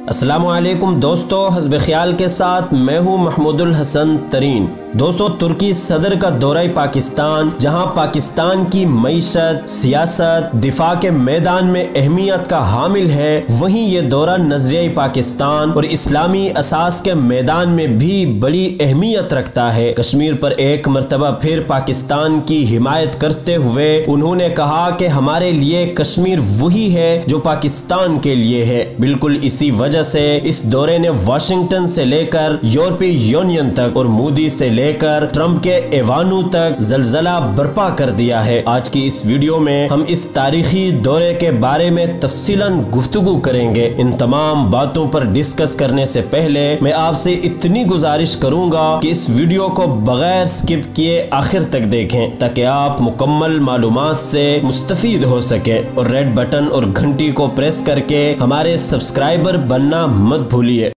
अस्सलामुअलैकुम दोस्तों, हस्ब ख्याल के साथ मैं हूं महमूदुल हसन तरीन। दोस्तों, तुर्की सदर का दौरा पाकिस्तान, जहां पाकिस्तान की मईशत, सियासत, दिफा के मैदान में अहमियत का हामिल है, वहीं ये दौरा नजरिया पाकिस्तान और इस्लामी असास के मैदान में भी बड़ी अहमियत रखता है। कश्मीर पर एक मरतबा फिर पाकिस्तान की हिमायत करते हुए उन्होंने कहा कि हमारे लिए कश्मीर वही है जो पाकिस्तान के लिए है। बिल्कुल इसी वजह से इस दौरे ने वाशिंगटन से लेकर यूरोपीय यूनियन तक और मोदी से लेकर ट्रंप के ऐवानों तक जलजला बर्पा कर दिया है। आज की इस वीडियो में हम इस तारीखी दौरे के बारे में तफसीलन गुफ्तगू करेंगे। इन तमाम बातों पर डिस्कस करने से पहले मैं आपसे इतनी गुजारिश करूंगा कि इस वीडियो को बगैर स्किप किए आखिर तक देखें ताकि आप मुकम्मल मालूमात से मुस्तफीद हो सके, और रेड बटन और घंटी को प्रेस करके हमारे सब्सक्राइबर बनना मत भूलिए।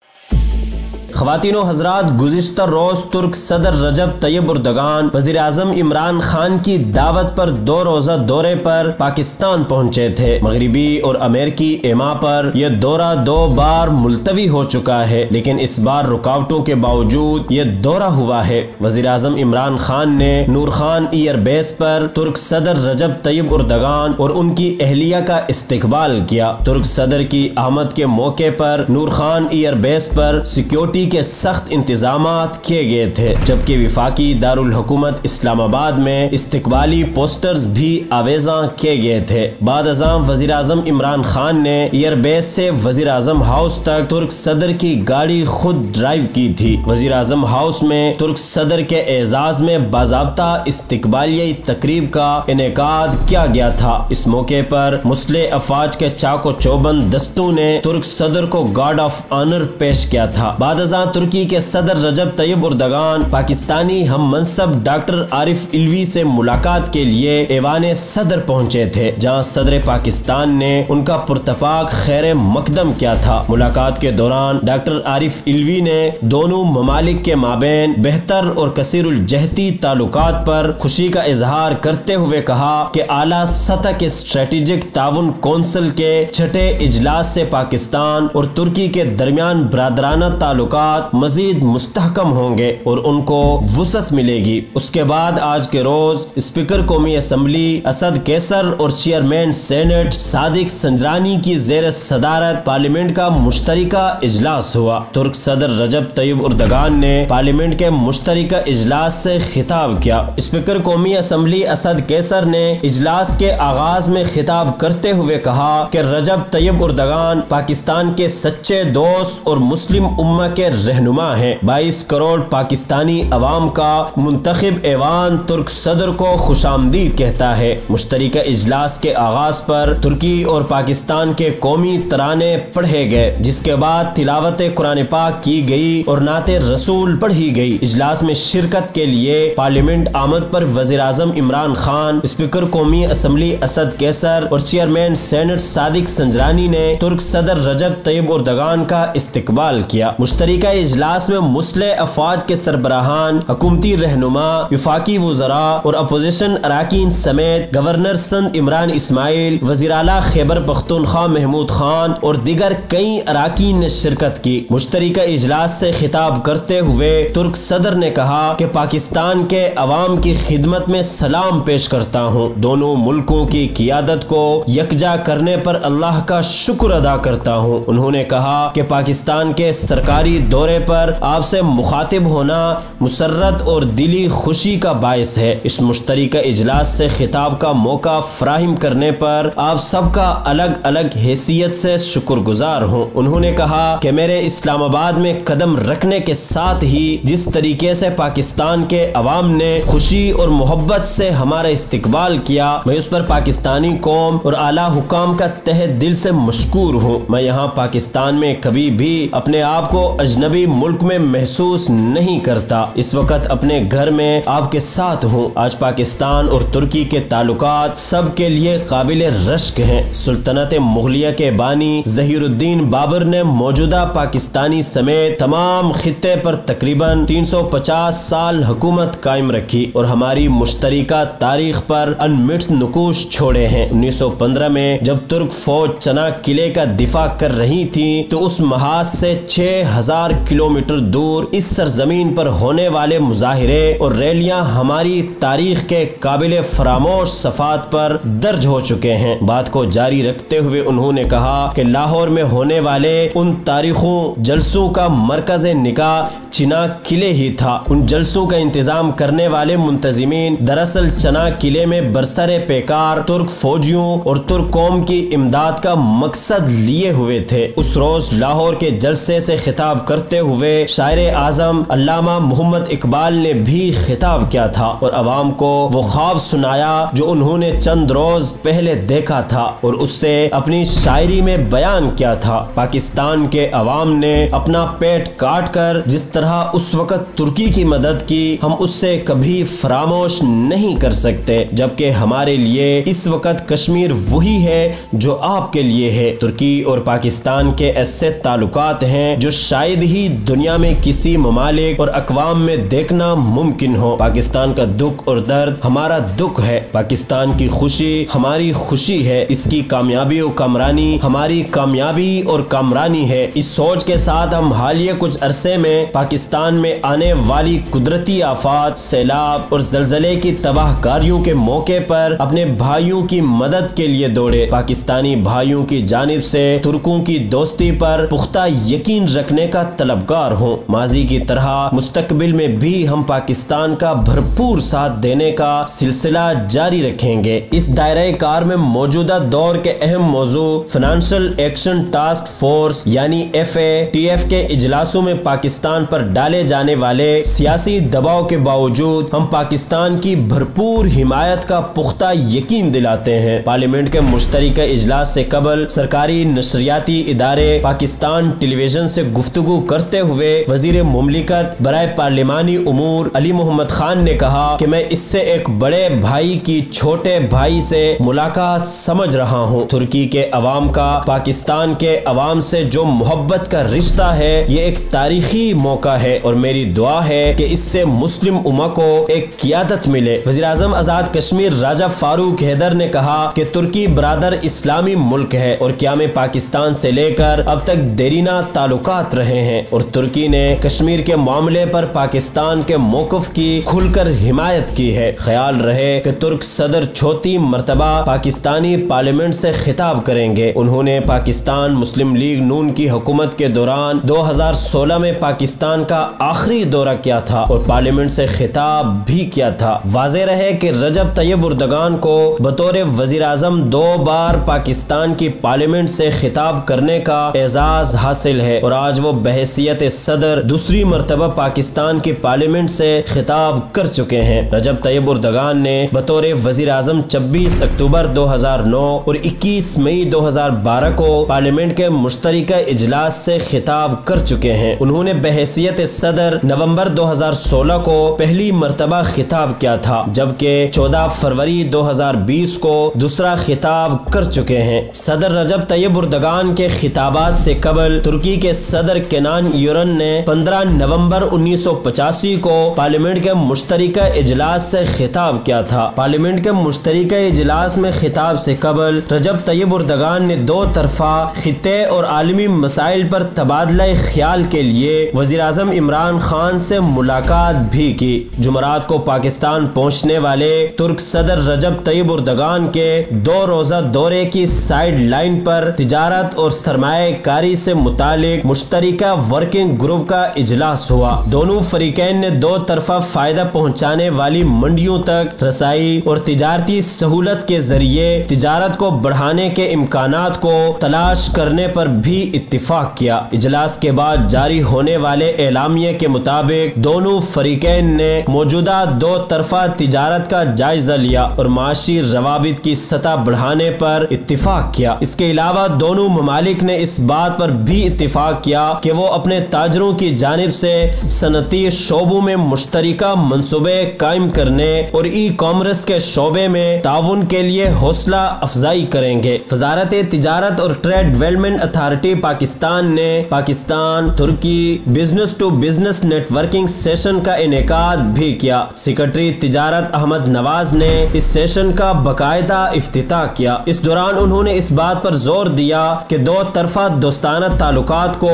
ख़वातीनो हज़रात, गुज़िश्ता रोज़ तुर्क सदर रजब तैयब एर्दोगान वज़ीर आज़म इमरान खान की दावत पर 2 रोज़ा दौरे पर पाकिस्तान पहुँचे थे। मगरिबी और अमेरिकी एमा पर यह दौरा 2 बार मुलतवी हो चुका है, लेकिन इस बार रुकावटों के बावजूद ये दौरा हुआ है। वज़ीर आज़म इमरान खान ने नूर खान एयरबेस पर तुर्क सदर रजब तैयब एर्दोगान और उनकी अहलिया का इस्तकबाल किया। तुर्क सदर की आमद के मौके पर नूर खान एयरबेस पर सिक्योरिटी के सख्त इंतजामात किए गए थे, जबकि विफाकी दारुल हुकूमत इस्लामाबाद में इस्तकबाली पोस्टर्स भी आवेजा किए गए थे। बाद अज़ां वज़ीर आज़म इमरान खान ने एयरबेस से वज़ीर आज़म हाउस तक तुर्क सदर की गाड़ी खुद ड्राइव की थी। वज़ीर आज़म हाउस में तुर्क सदर के एजाज में बाज़ाब्ता इस्तकबालियाई तकरीब का इनेकाद किया गया था। इस मौके पर मुस्लिह अफवाज के चाको चौबंद दस्तों ने तुर्क सदर को गार्ड ऑफ ऑनर पेश किया था। बाद तुर्की के सदर रजब तैयब एर्दोगान पाकिस्तानी हम मनसब डॉक्टर आरिफ इल्वी से मुलाकात के लिए ऐवाने सदर पहुंचे थे, जहां सदर पाकिस्तान ने उनका पुरतपाक खैर मकदम किया था। मुलाकात के दौरान डॉक्टर आरिफ इल्वी ने दोनों ममालिक के माबैन बेहतर और कसीरुल जहती ताल्लुकात पर खुशी का इजहार करते हुए कहा कि आला सतह के स्ट्रेटेजिक ताउन कौंसिल के 6ठे इजलास से पाकिस्तान और तुर्की के दरमियान बरादराना ताल्लुकात मजीद मुस्तहकम होंगे और उनको वुसअत मिलेगी। उसके बाद आज के रोज स्पीकर कौमी असम्बली असद कैसर और चेयरमैन सेनेट सादिक संजरानी की जेर सदारत पार्लियामेंट का मुश्तरिका इजलास हुआ। तुर्क सदर रजब तैयब एर्दोगान ने पार्लियामेंट के मुश्तरिका इजलास से खिताब किया। स्पीकर कौमी असम्बली असद कैसर ने इजलास के आगाज में खिताब करते हुए कहा कि रजब तैयब एर्दोगान पाकिस्तान के सच्चे दोस्त और मुस्लिम उम्मा के रहनुमा है। 22 करोड़ पाकिस्तानी अवाम का मुंतखब ऐवान तुर्क सदर को खुशामदीद कहता है। मुश्तरिका इजलास के आगाज पर तुर्की और पाकिस्तान के कौमी तराने पढ़े गए, जिसके बाद तिलावत कुरान पाक की गई और नाते रसूल पढ़ी गई। इजलास में शिरकत के लिए पार्लियामेंट आमद पर वजीर आजम इमरान खान, स्पीकर कौमी असम्बली असद कैसर और चेयरमैन सेनेट सादिक संजरानी ने तुर्क सदर रजब तैयब एर्दोगान का इस्तकबाल किया। मुश्तरिका इजलास में मुस्लिह अफवाज के सरबराहान, हुकूमती रहनुमा, विफाकी वज़रा और अपोजिशन अराकीन समेत गवर्नर संद इमरान इस्माइल, वज़ीर आला खैबर पख्तूनख्वा महमूद खान और दीगर कई अराकीन ने शिरकत की। मुश्तरिका इजलास से खिताब करते हुए तुर्क सदर ने कहा कि पाकिस्तान के अवाम की खिदमत में सलाम पेश करता हूँ। दोनों मुल्कों की क़ियादत को यकजा करने पर अल्लाह का शुक्र अदा करता हूँ। उन्होंने कहा कि पाकिस्तान के सरकारी दौरे पर आपसे मुखातिब होना मुसर्रत और दिली खुशी का बायस है। इस मुश्तरिका इजलास से खिताब का मौका फराहिम करने पर आप सबका अलग अलग हैसियत से शुक्रगुजार हूँ। उन्होंने कहा कि मेरे इस्लामाबाद में कदम रखने के साथ ही जिस तरीके से पाकिस्तान के अवाम ने खुशी और मोहब्बत से हमारा इस्तकबाल किया, मैं उस पर पाकिस्तानी कौम और आला हुकाम का तहे दिल से मशकूर हूँ। मैं यहाँ पाकिस्तान में कभी भी अपने आप को अजनबी मुल्क में महसूस नहीं करता। इस वक्त अपने घर में आपके साथ हूँ। आज पाकिस्तान और तुर्की के ताल्लुकात सबके लिए काबिल रश्क हैं। सुल्तनत मुगलिया के बानी ज़हीरुद्दीन बाबर ने मौजूदा पाकिस्तानी समेत तमाम खित्ते पर तकरीबन 350 साल हुकूमत कायम रखी और हमारी मुश्तरिका तारीख पर अनमिट नुकूश छोड़े हैं। 1915 में जब तुर्क फौज चना किले का दिफा कर रही थी तो उस महाज से 6000 किलोमीटर दूर इस सरजमीन पर होने वाले मुजाहिरे और रैलियां हमारी तारीख के काबिल फरामोश सफात पर दर्ज हो चुके हैं। बात को जारी रखते हुए उन्होंने कहा कि लाहौर में होने वाले उन तारीखों जलसों का मरकज निगाह चना किले ही था। उन जलसों का इंतजाम करने वाले मुंतजिमीन दरअसल चना किले में बरसरे पेकार तुर्क फौजियों और तुर्क कौम की इमदाद का मकसद लिए हुए थे। उस रोज लाहौर के जलसे से खिताब करते हुए शायर आजम अल्लामा मोहम्मद इकबाल ने भी खिताब किया था और अवाम को वो ख्वाब सुनाया जो उन्होंने चंद रोज पहले देखा था और उससे अपनी शायरी में बयान किया था। पाकिस्तान के अवाम ने अपना पेट काट कर जिस तरह उस वक्त तुर्की की मदद की, हम उससे कभी फरामोश नहीं कर सकते। जबकि हमारे लिए इस वक्त कश्मीर वही है जो आपके लिए है। तुर्की और पाकिस्तान के ऐसे ताल्लुकात हैं जो शायद ही दुनिया में किसी ममालिक और अक़वाम में देखना मुमकिन हो। पाकिस्तान का दुख और दर्द हमारा दुख है, पाकिस्तान की खुशी हमारी खुशी है, इसकी कामयाबी और कामरानी हमारी कामयाबी और कामरानी है। इस सोच के साथ हम हालिया कुछ अरसे में पाकिस्तान में आने वाली कुदरती आफात, सैलाब और जलजले की तबाहकारियों के मौके पर अपने भाइयों की मदद के लिए दौड़े। पाकिस्तानी भाइयों की जानिब से तुर्कों की दोस्ती पर पुख्ता यकीन रखने का तलबगार हूँ। माजी की तरह मुस्तकबिल में भी हम पाकिस्तान का भरपूर साथ देने का सिलसिला जारी रखेंगे। इस दायरे कार में मौजूदा दौर के अहम मौजू फाइनेंशियल एक्शन टास्क फोर्स यानी FATF के इजलासों में पाकिस्तान पर डाले जाने वाले सियासी दबाव के बावजूद हम पाकिस्तान की भरपूर हिमायत का पुख्ता यकीन दिलाते हैं। पार्लियामेंट के मुश्तरका इजलास से कबल सरकारी नशरियाती इदारे पाकिस्तान टेलीविजन से गुफ्तगू करते हुए वजीर मुमलिकत बराए पार्लिमानी उमूर अली मोहम्मद खान ने कहा कि मैं इससे एक बड़े भाई की छोटे भाई से मुलाकात समझ रहा हूँ। तुर्की के अवाम का पाकिस्तान के अवाम से जो मोहब्बत का रिश्ता है ये एक तारीखी मौका है और मेरी दुआ है कि इससे मुस्लिम उम्मा को एक क़ियादत मिले। वज़ीर आज़म आज़ाद कश्मीर राजा फारूक हैदर ने कहा कि तुर्की बरादर इस्लामी मुल्क है और क़याम पाकिस्तान से लेकर अब तक देरीना ताल्लुकात रहे हैं और तुर्की ने कश्मीर के मामले पर पाकिस्तान के मौक़िफ़ की खुलकर हिमायत की है। ख्याल रहे कि तुर्क सदर चौथी मरतबा पाकिस्तानी पार्लियामेंट से खिताब करेंगे। उन्होंने पाकिस्तान मुस्लिम लीग नून की हुकूमत के दौरान 2016 में पाकिस्तान का आखिरी दौरा किया था और पार्लियामेंट से खिताब भी किया था। वाज़ेह रहे कि रजब तैयब उर्दगान को बतौर वज़ीर आज़म 2 बार पाकिस्तान की पार्लियामेंट से खिताब करने का एजाज हासिल है और आज वो बहैसियत सदर दूसरी मरतबा पाकिस्तान की पार्लियामेंट से खिताब कर चुके हैं। रजब तैयब उर्दगान ने बतौर वज़ीर आज़म 26 अक्टूबर 2009 और 21 मई 2012 को पार्लियामेंट के मुश्तरका इजलास से खिताब कर चुके हैं। उन्होंने बहैसियत सदर नवंबर 2016 को पहली मरतबा खिताब किया था, जबकि 14 फरवरी 2020 को दूसरा खिताब कर चुके हैं। सदर रजब तैयब उर्दगान के खिताबात से कबल तुर्की के सदर केनान यूरन ने 15 नवंबर 1985 को पार्लियामेंट के मुश्तरका इजलास से खिताब किया था। पार्लियामेंट के मुश्तरका इजलास में खिताब से कबल रजब तैयब उर्दगान ने 2 तरफा खित्ते और आलमी मसाइल पर तबादला ख्याल के लिए वज़ीर आज़म इमरान खान से मुलाकात भी की। जुमरात को पाकिस्तान पहुंचने वाले तुर्क सदर रजब तैयब उर्दगान के 2 रोज़ा दौरे की साइड लाइन पर तिजारत और सरमायाकारी से मुतालिक मुश्तरका वर्किंग ग्रुप का इजलास हुआ। दोनों फरीकैन ने 2 तरफा फायदा पहुंचाने वाली मंडियों तक रसाई और तिजारती सहूलत के जरिए तिजारत को बढ़ाने के इम्कानात को तलाश करने पर भी इत्तिफाक किया। इजलास के बाद जारी होने वाले एलामिये के मुताबिक दोनों फरीकैन ने मौजूदा 2 तरफा तिजारत का जायजा लिया और माशी रवाबित की सतह बढ़ाने पर इत्तिफाक किया। इसके अलावा दोनों ममालिक ने इस बात पर भी इत्तिफाक किया कि वो अपने ताजरों की जानिब से सनती शोबों में मुश्तरका मंसूबे कायम करने और ई कॉमर्स के शोबे में ताउन के लिए हौसला अफजाई करेंगे। वजारत तिजारत और ट्रेड डेवलपमेंट अथॉरिटी पाकिस्तान ने पाकिस्तान तुर्की business to business networking session का इनेकाद भी किया। सेक्रेटरी तिजारत अहमद नवाज ने इस सेशन का बाकायदा इफ्तिताह किया। इस दौरान उन्होंने इस बात पर जोर दिया कि दो तरफा दोस्ताना ताल्लुकात को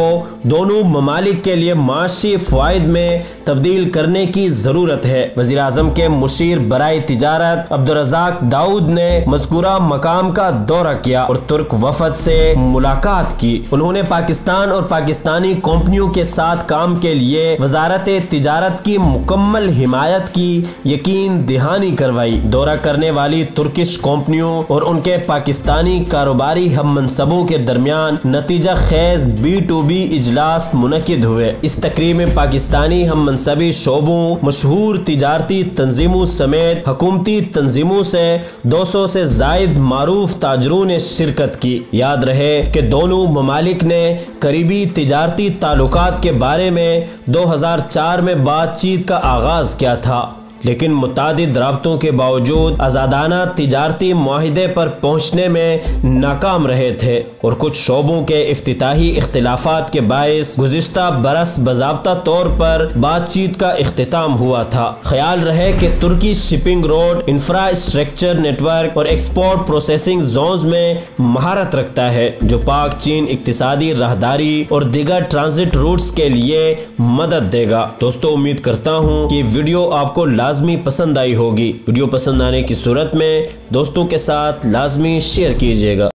दोनों ममालिक के लिए माशी फ़वाइद में तब्दील करने की जरूरत है। वज़ीर आज़म के मुशीर बराए तिजारत अब्दुर्रज़ाक दाऊद ने मज़कूरा मकाम का दौरा किया और तुर्क वफद से मुलाकात की। उन्होंने पाकिस्तान और पाकिस्तानी कंपनियों के साथ काम के लिए वजारत तिजारत की मुकम्मल हिमायत की यकीन दहानी करवाई। दौरा करने वाली तुर्किश कंपनियों और उनके पाकिस्तानी कारोबारी हम मनसबों के दरमियान नतीजा खेज B2B इजलास मुनकिद हुए। इस तकरीब में पाकिस्तानी हम मनसबी शोबों, मशहूर तिजारती तंजीमों समेत हुकूमती तंजीमों से 200 से जायद मारूफ ताजरों ने शिरकत की। याद रहे कि दोनों ममालिक ने करीबी तिजारती ताल्लुकात के बारे में 2004 में बातचीत का आगाज किया था, लेकिन मुतादिद राब्तों के बावजूद आज़ादाना तिजारती मुआहिदे पर पहुँचने में नाकाम रहे थे और कुछ शोबों के इफ्तिताही इख्तिलाफात के बायस गुज़िश्ता बरस बाज़ाब्ता तौर पर बातचीत का इख्तिताम हुआ था। ख्याल रहे कि तुर्की शिपिंग रोड, इंफ्रास्ट्रक्चर नेटवर्क और एक्सपोर्ट प्रोसेसिंग जोन्स में महारत रखता है, जो पाक चीन इक्तिसादी राहदारी और दीगर ट्रांजिट रूट्स के लिए मदद देगा। दोस्तों, उम्मीद करता हूँ कि वीडियो आपको लाजमी पसंद आई होगी। वीडियो पसंद आने की सूरत में दोस्तों के साथ लाजमी शेयर कीजिएगा।